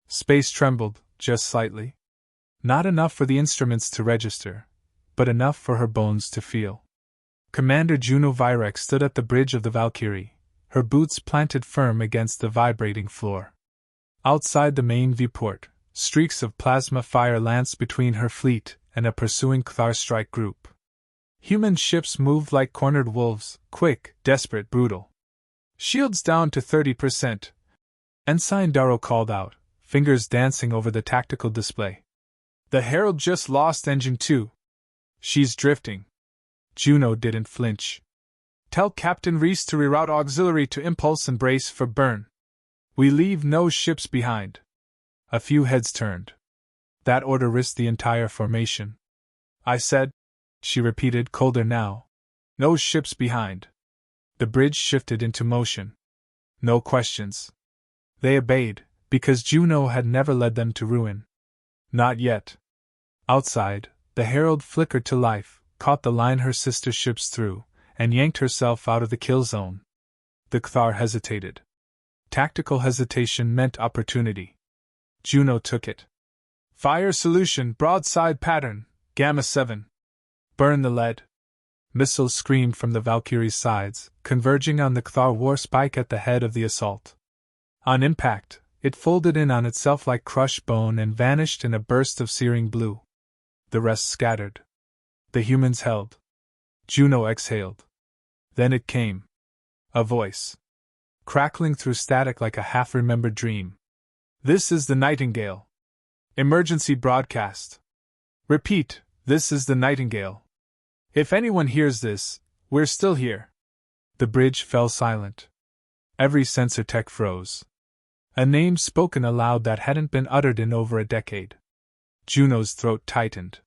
Space trembled, just slightly. Not enough for the instruments to register, but enough for her bones to feel. Commander Juno Vyrek stood at the bridge of the Valkyrie, her boots planted firm against the vibrating floor. Outside the main viewport, streaks of plasma fire lanced between her fleet and a pursuing Kthar strike group. Human ships moved like cornered wolves, quick, desperate, brutal. Shields down to 30%. Ensign Darrow called out, fingers dancing over the tactical display. The Herald just lost engine 2. She's drifting. Juno didn't flinch. Tell Captain Reese to reroute auxiliary to impulse and brace for burn. We leave no ships behind. A few heads turned. That order risked the entire formation. I said, she repeated, colder now. No ships behind. The bridge shifted into motion. No questions. They obeyed, because Juno had never led them to ruin. Not yet. Outside, the Herald flickered to life, caught the line her sister ships through, and yanked herself out of the kill zone. The Kthar hesitated. Tactical hesitation meant opportunity. Juno took it. Fire solution, broadside pattern, Gamma 7. Burn the lead. Missiles screamed from the Valkyrie's sides, converging on the Kthar war spike at the head of the assault. On impact, it folded in on itself like crushed bone and vanished in a burst of searing blue. The rest scattered. The humans held. Juno exhaled. Then it came. A voice. Crackling through static like a half-remembered dream. This is the Nightingale. Emergency broadcast. Repeat, this is the Nightingale. If anyone hears this, we're still here. The bridge fell silent. Every sensor tech froze. A name spoken aloud that hadn't been uttered in over a decade. Juno's throat tightened.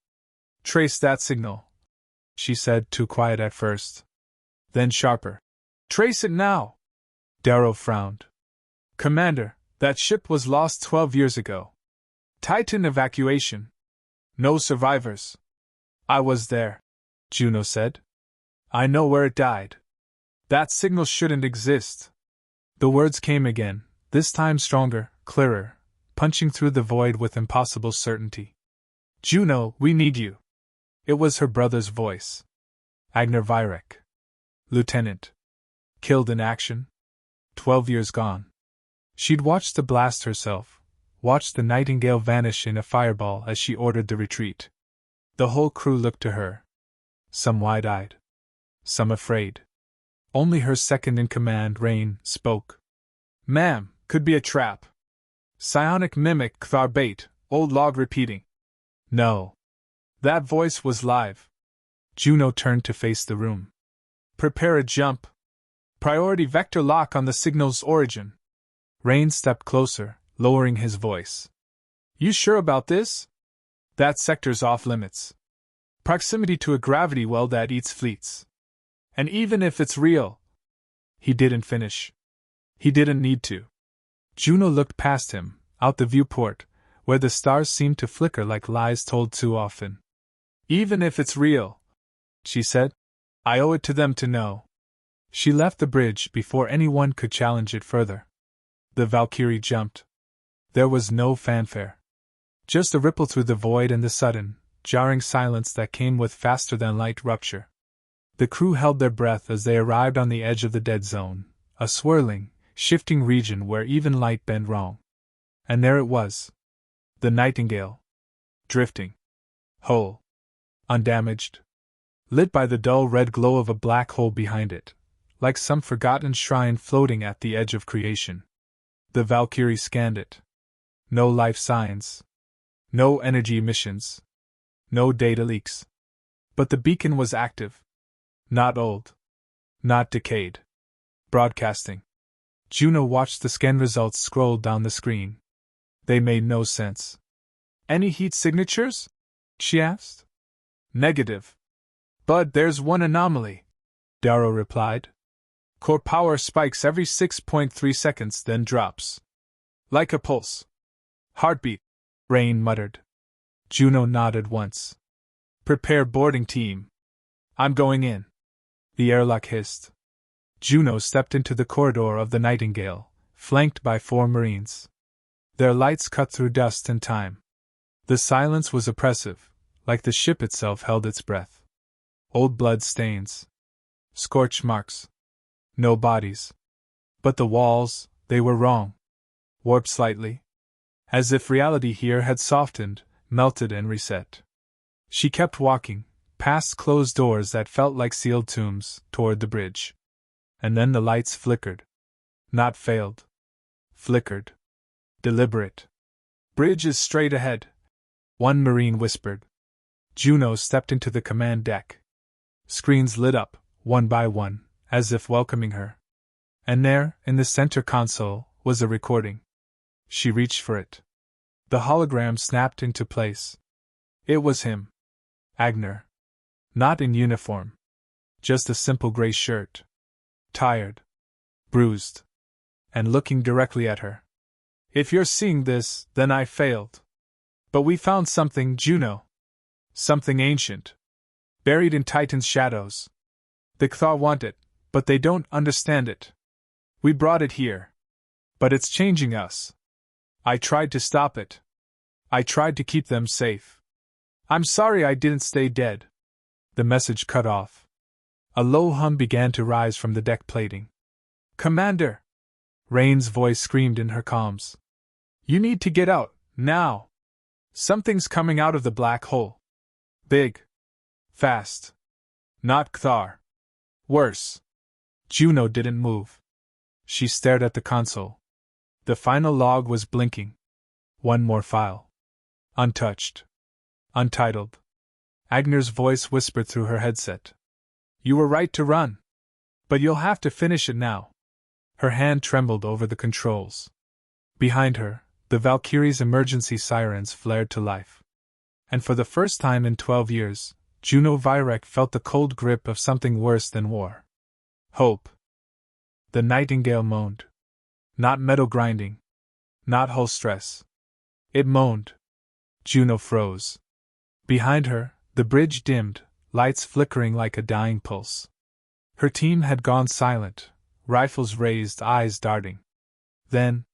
Trace that signal, she said, too quiet at first. Then sharper. Trace it now. Darrow frowned. Commander, that ship was lost 12 years ago. Titan evacuation. No survivors. I was there, Juno said. I know where it died. That signal shouldn't exist. The words came again, this time stronger, clearer, punching through the void with impossible certainty. Juno, we need you. It was her brother's voice. Agner Vyrek. Lieutenant. Killed in action. 12 years gone. She'd watched the blast herself, watched the Nightingale vanish in a fireball as she ordered the retreat. The whole crew looked to her. Some wide-eyed. Some afraid. Only her second-in-command, Rain, spoke. Ma'am, could be a trap. Psionic mimic Kthar bait, old log repeating. No. That voice was live. Juno turned to face the room. Prepare a jump. Priority vector lock on the signal's origin. Rain stepped closer, lowering his voice. You sure about this? That sector's off limits. Proximity to a gravity well that eats fleets. And even if it's real... He didn't finish. He didn't need to. Juno looked past him, out the viewport, where the stars seemed to flicker like lies told too often. Even if it's real, she said, I owe it to them to know. She left the bridge before anyone could challenge it further. The Valkyrie jumped. There was no fanfare. Just a ripple through the void and the sudden, jarring silence that came with faster-than-light rupture. The crew held their breath as they arrived on the edge of the dead zone, a swirling, shifting region where even light bent wrong. And there it was. The Nightingale. Drifting. Whole. Undamaged. Lit by the dull red glow of a black hole behind it, like some forgotten shrine floating at the edge of creation. The Valkyrie scanned it. No life signs. No energy emissions. No data leaks. But the beacon was active. Not old. Not decayed. Broadcasting. Juno watched the scan results scroll down the screen. They made no sense. Any heat signatures? She asked. Negative. But there's one anomaly, Darrow replied. Core power spikes every 6.3 seconds, then drops. Like a pulse. Heartbeat, Rain muttered. Juno nodded once. Prepare boarding team. I'm going in. The airlock hissed. Juno stepped into the corridor of the Nightingale, flanked by 4 Marines. Their lights cut through dust and time. The silence was oppressive, like the ship itself held its breath. Old blood stains. Scorch marks. No bodies. But the walls, they were wrong. Warped slightly. As if reality here had softened, melted and reset. She kept walking, past closed doors that felt like sealed tombs, toward the bridge. And then the lights flickered. Not failed. Flickered. Deliberate. "Bridge is straight ahead," one Marine whispered. Juno stepped into the command deck. Screens lit up, one by one, as if welcoming her. And there, in the center console, was a recording. She reached for it. The hologram snapped into place. It was him. Agner. Not in uniform. Just a simple gray shirt. Tired. Bruised. And looking directly at her. "If you're seeing this, then I failed. But we found something, Juno. Something ancient. Buried in Titan's shadows. The Hfy want it, but they don't understand it. We brought it here. But it's changing us. I tried to stop it. I tried to keep them safe. I'm sorry I didn't stay dead." The message cut off. A low hum began to rise from the deck plating. "Commander!" Rain's voice screamed in her comms. "You need to get out, now. Something's coming out of the black hole. Big. Fast. Not Hfy. Worse." Juno didn't move. She stared at the console. The final log was blinking. One more file. Untouched. Untitled. Agner's voice whispered through her headset. "You were right to run. But you'll have to finish it now." Her hand trembled over the controls. Behind her, the Valkyrie's emergency sirens flared to life. And for the first time in 12 years, Juno Vyrek felt the cold grip of something worse than war. Hope. The nightingale moaned. Not metal grinding. Not hull stress. It moaned. Juno froze. Behind her, the bridge dimmed, lights flickering like a dying pulse. Her team had gone silent, rifles raised, eyes darting. Then,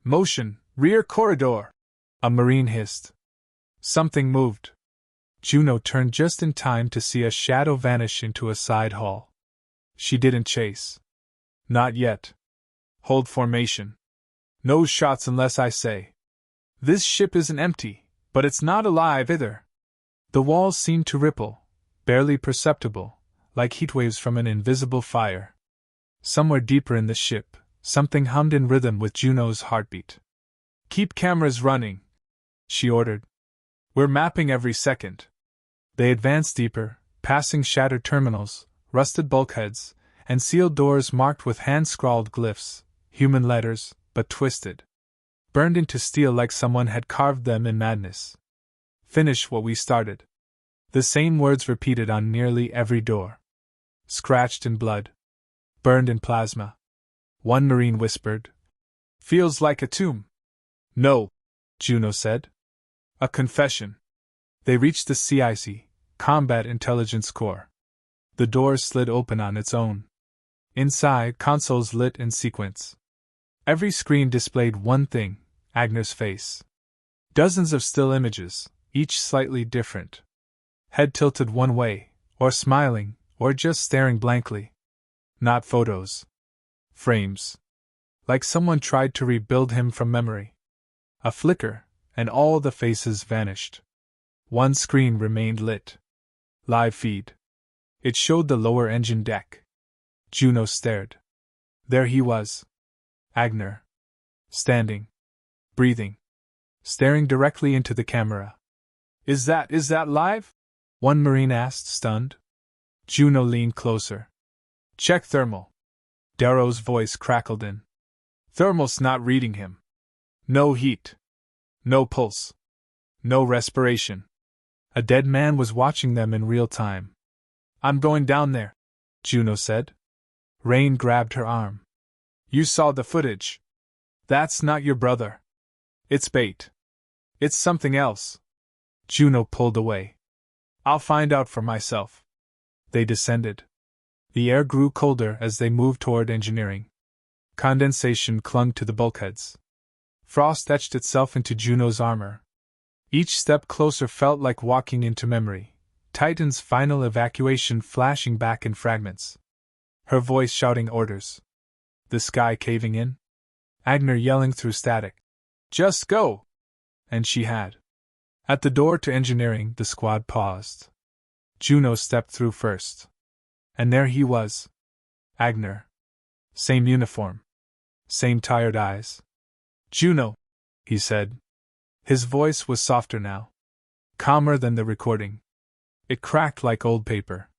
"Motion, rear corridor!" a Marine hissed. Something moved. Juno turned just in time to see a shadow vanish into a side hall. She didn't chase. Not yet. Hold formation. No shots unless I say. This ship isn't empty, but it's not alive either. The walls seemed to ripple, barely perceptible, like heatwaves from an invisible fire. Somewhere deeper in the ship, something hummed in rhythm with Juno's heartbeat. "Keep cameras running," she ordered. "We're mapping every second." They advanced deeper, passing shattered terminals, rusted bulkheads, and sealed doors marked with hand-scrawled glyphs, human letters, but twisted. Burned into steel like someone had carved them in madness. "Finish what we started." The same words repeated on nearly every door. Scratched in blood. Burned in plasma. One Marine whispered. "Feels like a tomb." "No," Juno said. "A confession." They reached the CIC, Combat Intelligence Core. The door slid open on its own. Inside, consoles lit in sequence. Every screen displayed one thing, Agner's face. Dozens of still images, each slightly different. Head tilted one way, or smiling, or just staring blankly. Not photos. Frames. Like someone tried to rebuild him from memory. A flicker, and all the faces vanished. One screen remained lit. Live feed. It showed the lower engine deck. Juno stared. There he was. Agner. Standing. Breathing. Staring directly into the camera. Is that live?" one Marine asked, stunned. Juno leaned closer. "Check thermal." Darrow's voice crackled in. "Thermal's not reading him. No heat. No pulse. No respiration. A dead man was watching them in real time. "I'm going down there," Juno said. Rain grabbed her arm. "You saw the footage. That's not your brother. It's bait. It's something else." Juno pulled away. "I'll find out for myself." They descended. The air grew colder as they moved toward engineering. Condensation clung to the bulkheads. Frost etched itself into Juno's armor. Each step closer felt like walking into memory, Titan's final evacuation flashing back in fragments. Her voice shouting orders. The sky caving in. Agner yelling through static. Just go! And she had. At the door to engineering, the squad paused. Juno stepped through first. And there he was. Agner. Same uniform. Same tired eyes. Juno, he said. His voice was softer now. Calmer than the recording. It cracked like old paper.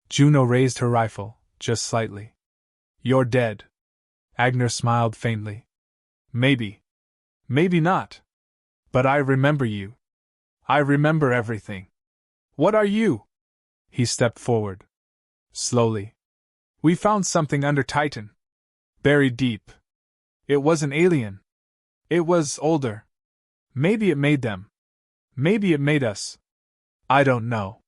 Juno raised her rifle, just slightly. You're dead. Agner smiled faintly. Maybe. Maybe not. But I remember you. I remember everything. What are you? He stepped forward. Slowly. We found something under Titan. Buried deep. It was an alien. It was older. Maybe it made them. Maybe it made us. I don't know.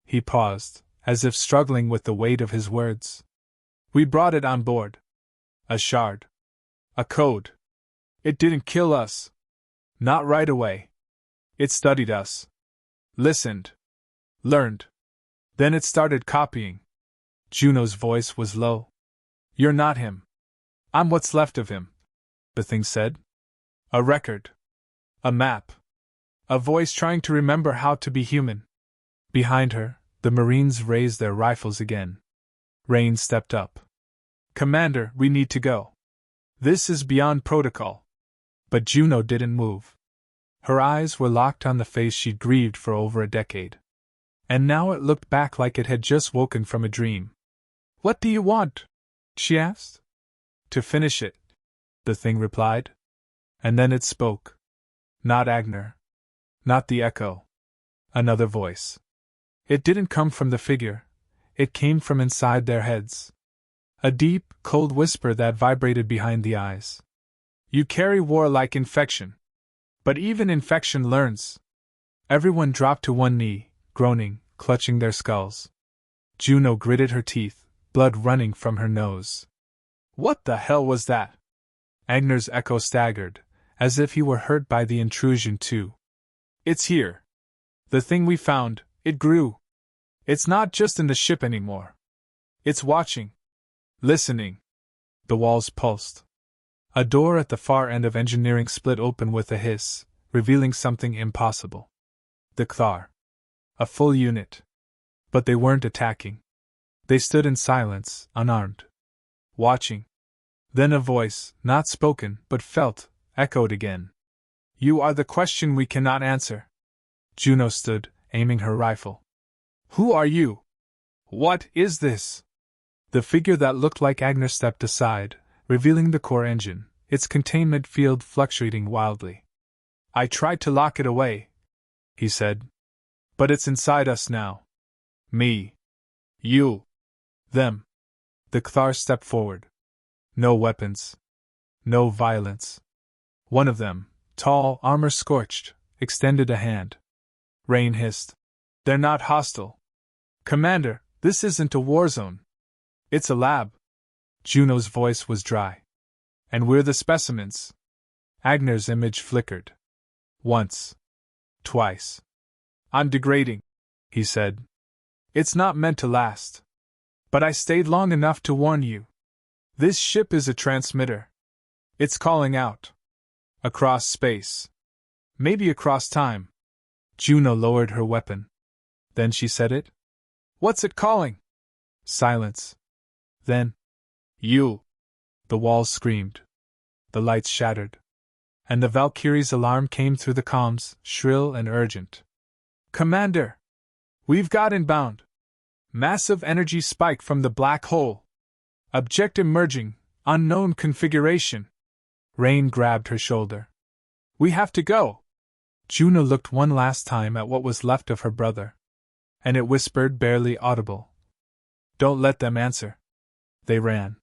He paused, as if struggling with the weight of his words. We brought it on board. A shard. A code. It didn't kill us. Not right away. It studied us. Listened. Learned. Then it started copying. Juno's voice was low. You're not him. I'm what's left of him, the thing said. A record. A map. A voice trying to remember how to be human. Behind her, the Marines raised their rifles again. Rain stepped up. Commander, we need to go. This is beyond protocol. But Juno didn't move. Her eyes were locked on the face she'd grieved for over a decade. And now it looked back like it had just woken from a dream. What do you want? She asked. To finish it, the thing replied. And then it spoke. Not Agner. Not the echo. Another voice. It didn't come from the figure. It came from inside their heads. A deep, cold whisper that vibrated behind the eyes. You carry war-like infection. But even infection learns. Everyone dropped to one knee, groaning, clutching their skulls. Juno gritted her teeth, blood running from her nose. What the hell was that? Agner's echo staggered, as if he were hurt by the intrusion too. It's here. The thing we found, it grew. It's not just in the ship anymore. It's watching. Listening. The walls pulsed. A door at the far end of engineering split open with a hiss, revealing something impossible. The Kthar. A full unit. But they weren't attacking. They stood in silence, unarmed. Watching. Then a voice, not spoken, but felt, echoed again. You are the question we cannot answer. Juno stood, aiming her rifle. Who are you? What is this? The figure that looked like Agner stepped aside, revealing the core engine, its containment field fluctuating wildly. I tried to lock it away, he said. But it's inside us now. Me. You. Them. The Kthar stepped forward. No weapons. No violence. One of them, tall, armor scorched, extended a hand. Rain hissed. They're not hostile. Commander, this isn't a war zone. It's a lab. Juno's voice was dry. And we're the specimens. Agner's image flickered. Once. Twice. I'm degrading, he said. It's not meant to last. But I stayed long enough to warn you. This ship is a transmitter. It's calling out. Across space. Maybe across time. Juno lowered her weapon. Then she said it. What's it calling? Silence. Then. You. The walls screamed. The lights shattered. And the Valkyrie's alarm came through the comms, shrill and urgent. Commander! We've got inbound. Massive energy spike from the black hole. Object emerging, unknown configuration. Rain grabbed her shoulder. We have to go. Juno looked one last time at what was left of her brother. And it whispered, barely audible. Don't let them answer. They ran.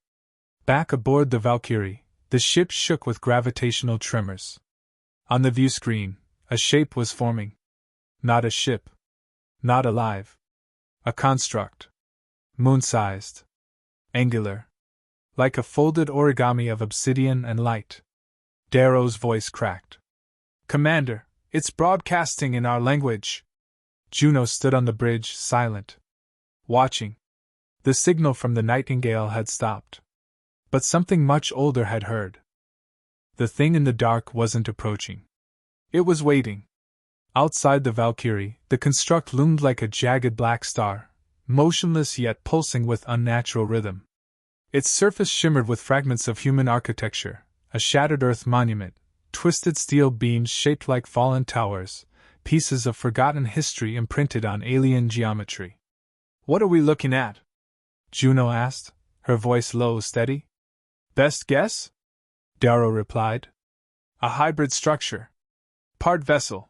Back aboard the Valkyrie, the ship shook with gravitational tremors. On the view screen, a shape was forming. Not a ship. Not alive. A construct. Moon-sized. Angular. Like a folded origami of obsidian and light. Darrow's voice cracked. Commander, it's broadcasting in our language. Juno stood on the bridge, silent, watching. The signal from the nightingale had stopped. But something much older had heard. The thing in the dark wasn't approaching. It was waiting. Outside the Valkyrie, the construct loomed like a jagged black star, motionless yet pulsing with unnatural rhythm. Its surface shimmered with fragments of human architecture, a shattered earth monument, twisted steel beams shaped like fallen towers, pieces of forgotten history imprinted on alien geometry. What are we looking at? Juno asked, her voice low, steady. Best guess? Darrow replied. A hybrid structure. Part vessel.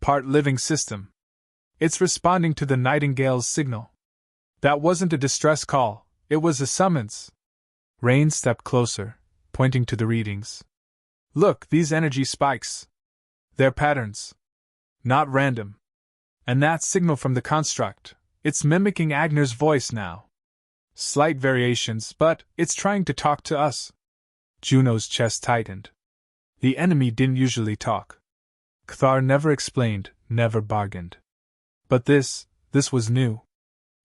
Part living system. It's responding to the nightingale's signal. That wasn't a distress call, it was a summons. Rain stepped closer, pointing to the readings. Look, these energy spikes. They're patterns. Not random. And that signal from the construct, it's mimicking Agner's voice now. Slight variations, but it's trying to talk to us. Juno's chest tightened. The enemy didn't usually talk. Kthar never explained, never bargained. But this was new.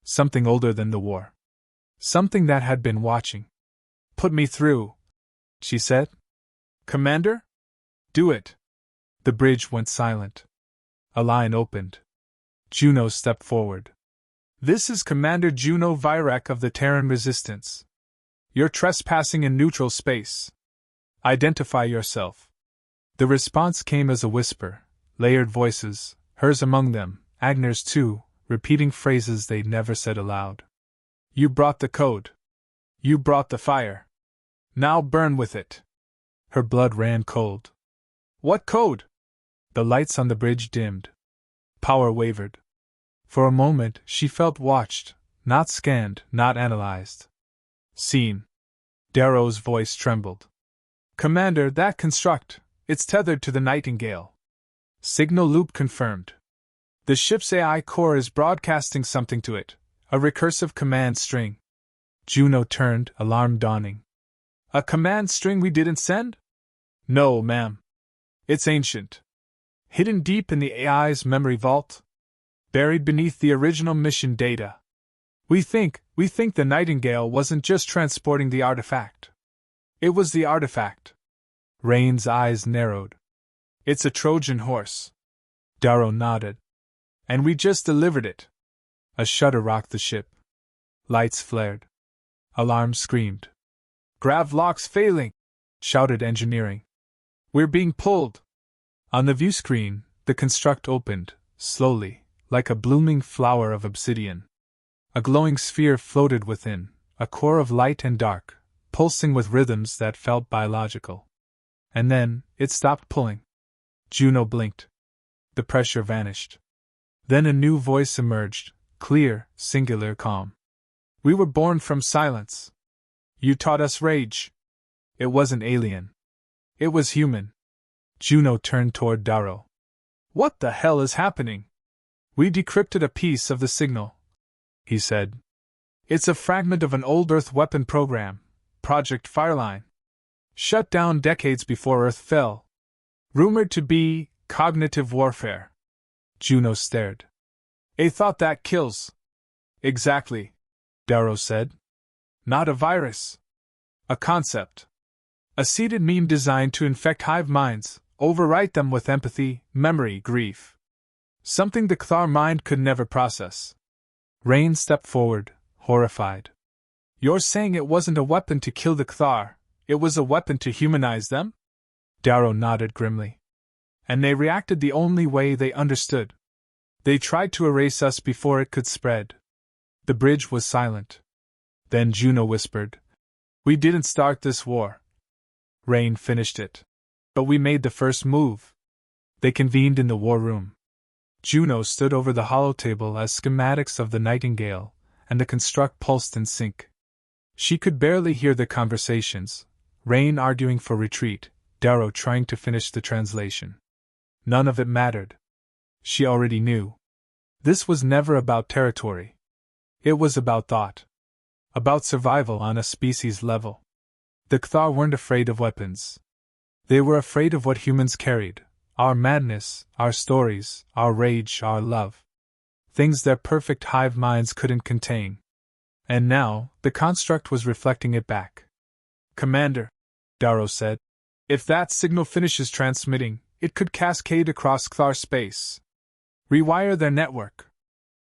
Something older than the war. Something that had been watching. Put me through, she said. Commander? Do it. The bridge went silent. A line opened. Juno stepped forward. This is Commander Juno Vyrek of the Terran Resistance. You're trespassing in neutral space. Identify yourself. The response came as a whisper, layered voices, hers among them, Agner's too, repeating phrases they'd never said aloud. You brought the code. You brought the fire. Now burn with it. Her blood ran cold. What code? The lights on the bridge dimmed. Power wavered. For a moment, she felt watched, not scanned, not analyzed. Seen. Darrow's voice trembled. Commander, that construct, it's tethered to the nightingale. Signal loop confirmed. The ship's AI core is broadcasting something to it, a recursive command string. Juno turned, alarm dawning. A command string we didn't send? No, ma'am. It's ancient. Hidden deep in the AI's memory vault. Buried beneath the original mission data. We think the Nightingale wasn't just transporting the artifact. It was the artifact. Rain's eyes narrowed. It's a Trojan horse. Darrow nodded. And we just delivered it. A shudder rocked the ship. Lights flared. Alarm screamed. Grav locks failing, shouted engineering. We're being pulled. On the view screen, the construct opened, slowly, like a blooming flower of obsidian. A glowing sphere floated within, a core of light and dark, pulsing with rhythms that felt biological. And then, it stopped pulling. Juno blinked. The pressure vanished. Then a new voice emerged, clear, singular, calm. We were born from silence. You taught us rage. It wasn't alien. It was human. Juno turned toward Darrow. What the hell is happening? We decrypted a piece of the signal, he said. It's a fragment of an old Earth weapon program, Project Fireline. Shut down decades before Earth fell. Rumored to be cognitive warfare. Juno stared. A thought that kills. Exactly, Darrow said. Not a virus. A concept. A seeded meme designed to infect hive minds, overwrite them with empathy, memory, grief. Something the Kthar mind could never process. Rain stepped forward, horrified. You're saying it wasn't a weapon to kill the Kthar, it was a weapon to humanize them? Darrow nodded grimly. And they reacted the only way they understood. They tried to erase us before it could spread. The bridge was silent. Then Juno whispered, We didn't start this war. Rain finished it. But we made the first move. They convened in the war room. Juno stood over the hollow table as schematics of the Nightingale, and the construct pulsed in sync. She could barely hear the conversations, Rain arguing for retreat, Darrow trying to finish the translation. None of it mattered. She already knew. This was never about territory. It was about thought. About survival on a species level. The Kthar weren't afraid of weapons. They were afraid of what humans carried: our madness, our stories, our rage, our love. Things their perfect hive minds couldn't contain. And now, the construct was reflecting it back. "Commander," Darrow said, "if that signal finishes transmitting, it could cascade across Kthar space. Rewire their network.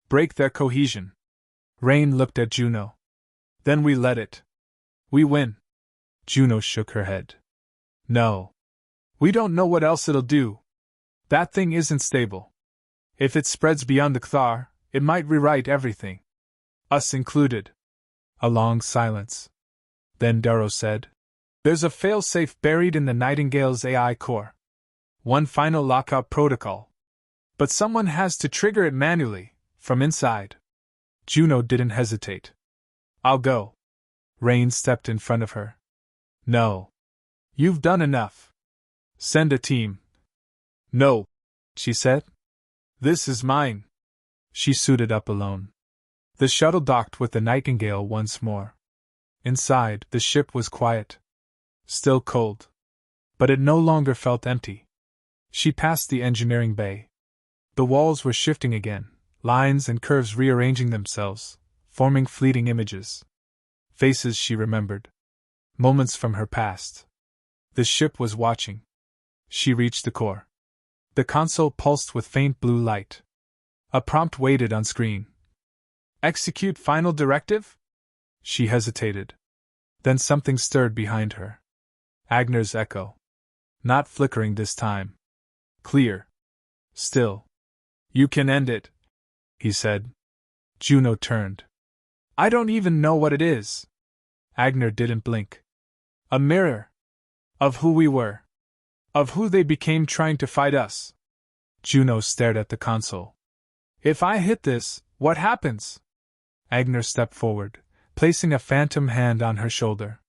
Break their cohesion." Rain looked at Juno. "Then we let it. We win." Juno shook her head. "No. We don't know what else it'll do. That thing isn't stable. If it spreads beyond the Kthar, it might rewrite everything. Us included." A long silence. Then Darrow said, "There's a failsafe buried in the Nightingale's AI core. One final lockout protocol. But someone has to trigger it manually, from inside." Juno didn't hesitate. "I'll go." Rain stepped in front of her. "No. You've done enough. Send a team." "No," she said. "This is mine." She suited up alone. The shuttle docked with the Nightingale once more. Inside, the ship was quiet. Still cold. But it no longer felt empty. She passed the engineering bay. The walls were shifting again, lines and curves rearranging themselves, forming fleeting images. Faces she remembered. Moments from her past. The ship was watching. She reached the core. The console pulsed with faint blue light. A prompt waited on screen. "Execute final directive?" She hesitated. Then something stirred behind her. Agner's echo. Not flickering this time. Clear. Still. "You can end it," he said. Juno turned. "I don't even know what it is." Agner didn't blink. "A mirror. Of who we were. Of who they became trying to fight us." Juno stared at the console. "If I hit this, what happens?" Agner stepped forward, placing a phantom hand on her shoulder.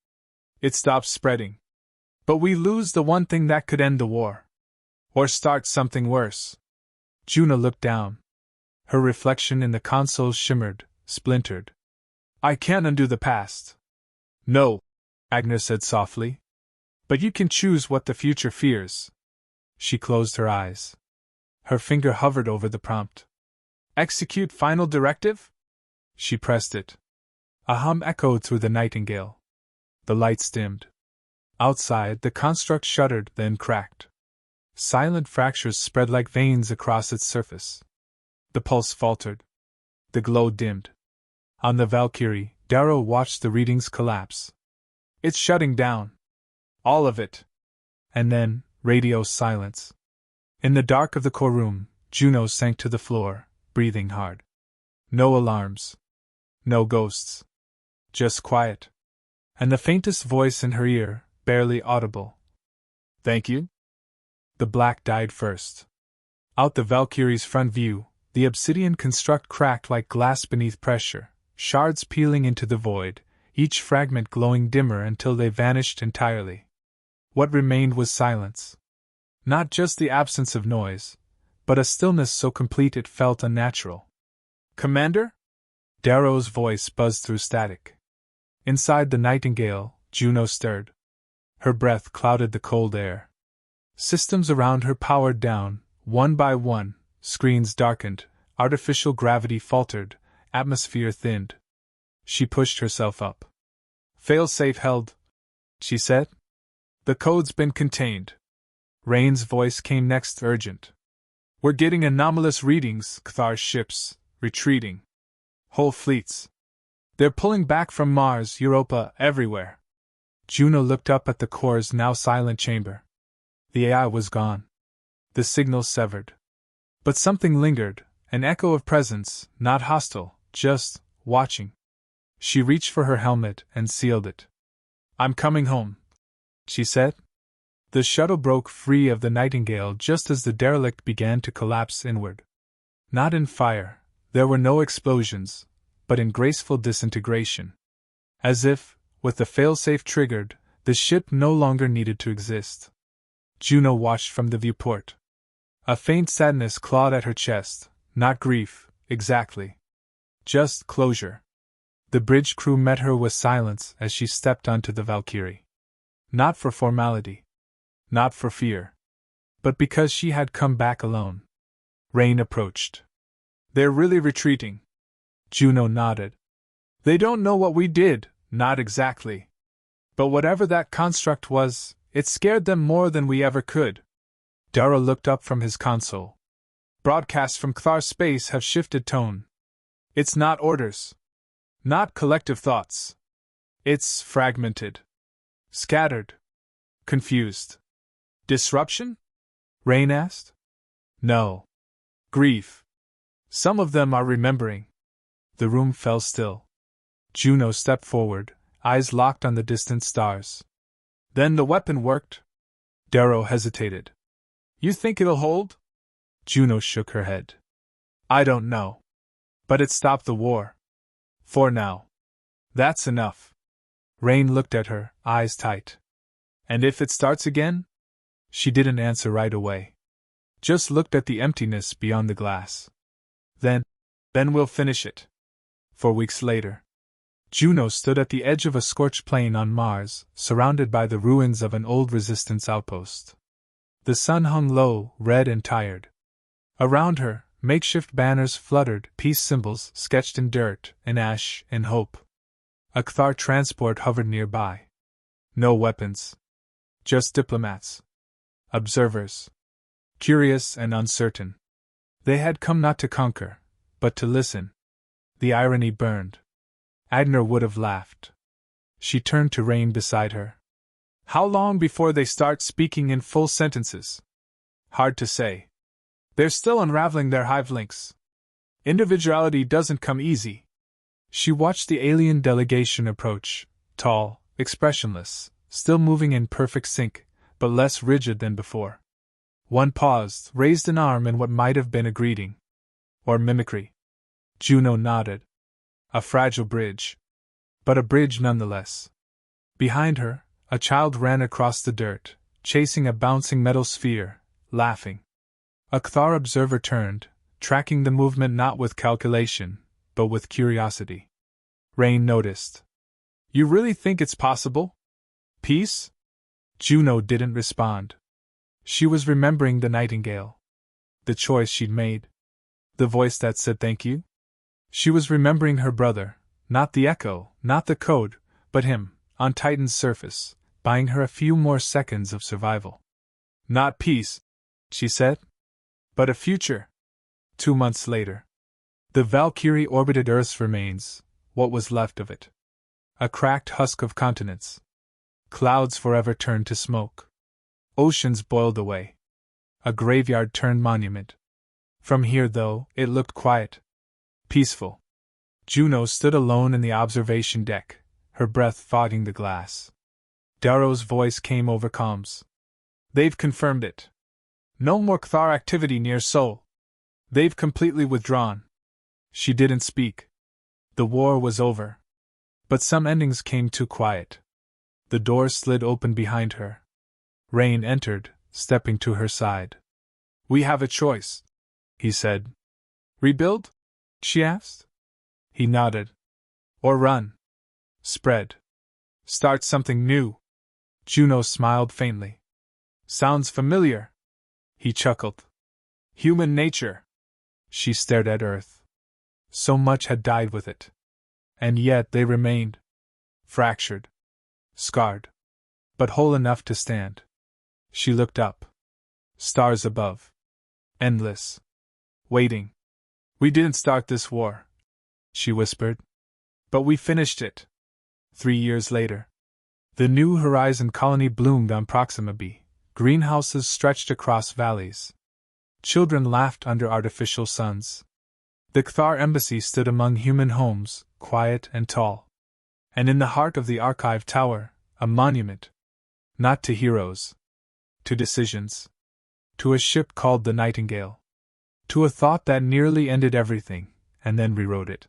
"It stops spreading. But we lose the one thing that could end the war. Or start something worse." Juno looked down. Her reflection in the console shimmered, splintered. "I can't undo the past." "No," Agner said softly. "But you can choose what the future fears." She closed her eyes. Her finger hovered over the prompt. "Execute final directive?" She pressed it. A hum echoed through the Nightingale. The lights dimmed. Outside, the construct shuddered, then cracked. Silent fractures spread like veins across its surface. The pulse faltered. The glow dimmed. On the Valkyrie, Darrow watched the readings collapse. "It's shutting down. All of it." And then, radio silence. In the dark of the core room, Juno sank to the floor, breathing hard. No alarms. No ghosts. Just quiet. And the faintest voice in her ear, barely audible. "Thank you?" The black died first. Out the Valkyrie's front view, the obsidian construct cracked like glass beneath pressure, shards peeling into the void, each fragment glowing dimmer until they vanished entirely. What remained was silence. Not just the absence of noise, but a stillness so complete it felt unnatural. "Commander?" Darrow's voice buzzed through static. Inside the Nightingale, Juno stirred. Her breath clouded the cold air. Systems around her powered down, one by one, screens darkened, artificial gravity faltered, atmosphere thinned. She pushed herself up. "Failsafe held," she said. "The code's been contained." Rain's voice came next, urgent. "We're getting anomalous readings, Kthar ships, retreating. Whole fleets. They're pulling back from Mars, Europa, everywhere." Juno looked up at the core's now silent chamber. The AI was gone. The signal severed. But something lingered, an echo of presence, not hostile, just watching. She reached for her helmet and sealed it. "I'm coming home," she said. The shuttle broke free of the Nightingale just as the derelict began to collapse inward. Not in fire, there were no explosions, but in graceful disintegration. As if, with the failsafe triggered, the ship no longer needed to exist. Juno watched from the viewport. A faint sadness clawed at her chest, not grief, exactly. Just closure. The bridge crew met her with silence as she stepped onto the Valkyrie. Not for formality. Not for fear, but because she had come back alone. Rain approached. They're really retreating. Juno nodded. They don't know what we did, not exactly. But whatever that construct was, it scared them more than we ever could. Darrow looked up from his console. Broadcasts from Cthar space have shifted tone. It's not orders. Not collective thoughts. It's fragmented. Scattered. Confused. Disruption? Rain asked. No. Grief. Some of them are remembering. The room fell still. Juno stepped forward, eyes locked on the distant stars. Then the weapon worked? Darrow hesitated. You think it'll hold? Juno shook her head. I don't know. But it stopped the war. For now. That's enough. Rain looked at her, eyes tight. And if it starts again? She didn't answer right away. Just looked at the emptiness beyond the glass. Then we'll finish it. 4 weeks later. Juno stood at the edge of a scorched plain on Mars, surrounded by the ruins of an old resistance outpost. The sun hung low, red and tired. Around her, makeshift banners fluttered, peace symbols sketched in dirt, in ash, in hope. A Cthar transport hovered nearby. No weapons. Just diplomats. Observers. Curious and uncertain. They had come not to conquer, but to listen. The irony burned. Agner would have laughed. She turned to Rain beside her. How long before they start speaking in full sentences? Hard to say. They're still unraveling their hive links. Individuality doesn't come easy. She watched the alien delegation approach, tall, expressionless, still moving in perfect sync, but less rigid than before. One paused, raised an arm in what might have been a greeting. Or mimicry. Juno nodded. A fragile bridge. But a bridge nonetheless. Behind her, a child ran across the dirt, chasing a bouncing metal sphere, laughing. A Cthar observer turned, tracking the movement not with calculation, but with curiosity. Rain noticed. You really think it's possible? Peace? Juno didn't respond. She was remembering the nightingale. The choice she'd made. The voice that said thank you. She was remembering her brother, not the echo, not the code, but him, on Titan's surface, buying her a few more seconds of survival. Not peace, she said, but a future. 2 months later. The Valkyrie orbited Earth's remains, what was left of it. A cracked husk of continents. Clouds forever turned to smoke. Oceans boiled away. A graveyard turned monument. From here, though, it looked quiet. Peaceful. Juno stood alone in the observation deck, her breath fogging the glass. Darrow's voice came over comms. They've confirmed it. No more Cthar activity near Sol. They've completely withdrawn. She didn't speak. The war was over. But some endings came too quiet. The door slid open behind her. Rain entered, stepping to her side. We have a choice, he said. Rebuild? She asked. He nodded. Or run. Spread. Start something new. Juno smiled faintly. Sounds familiar. He chuckled. Human nature. She stared at Earth. So much had died with it. And yet they remained. Fractured. Scarred. But whole enough to stand. She looked up. Stars above. Endless. Waiting. We didn't start this war, she whispered. But we finished it. 3 years later. The New Horizon colony bloomed on Proxima B. Greenhouses stretched across valleys. Children laughed under artificial suns. The Cthar embassy stood among human homes, quiet and tall. And in the heart of the archive tower, a monument. Not to heroes. To decisions. To a ship called the Nightingale. To a thought that nearly ended everything, and then rewrote it.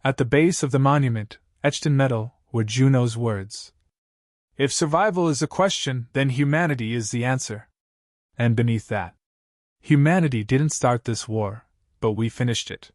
At the base of the monument, etched in metal, were Juno's words. If survival is a question, then humanity is the answer. And beneath that, humanity didn't start this war, but we finished it.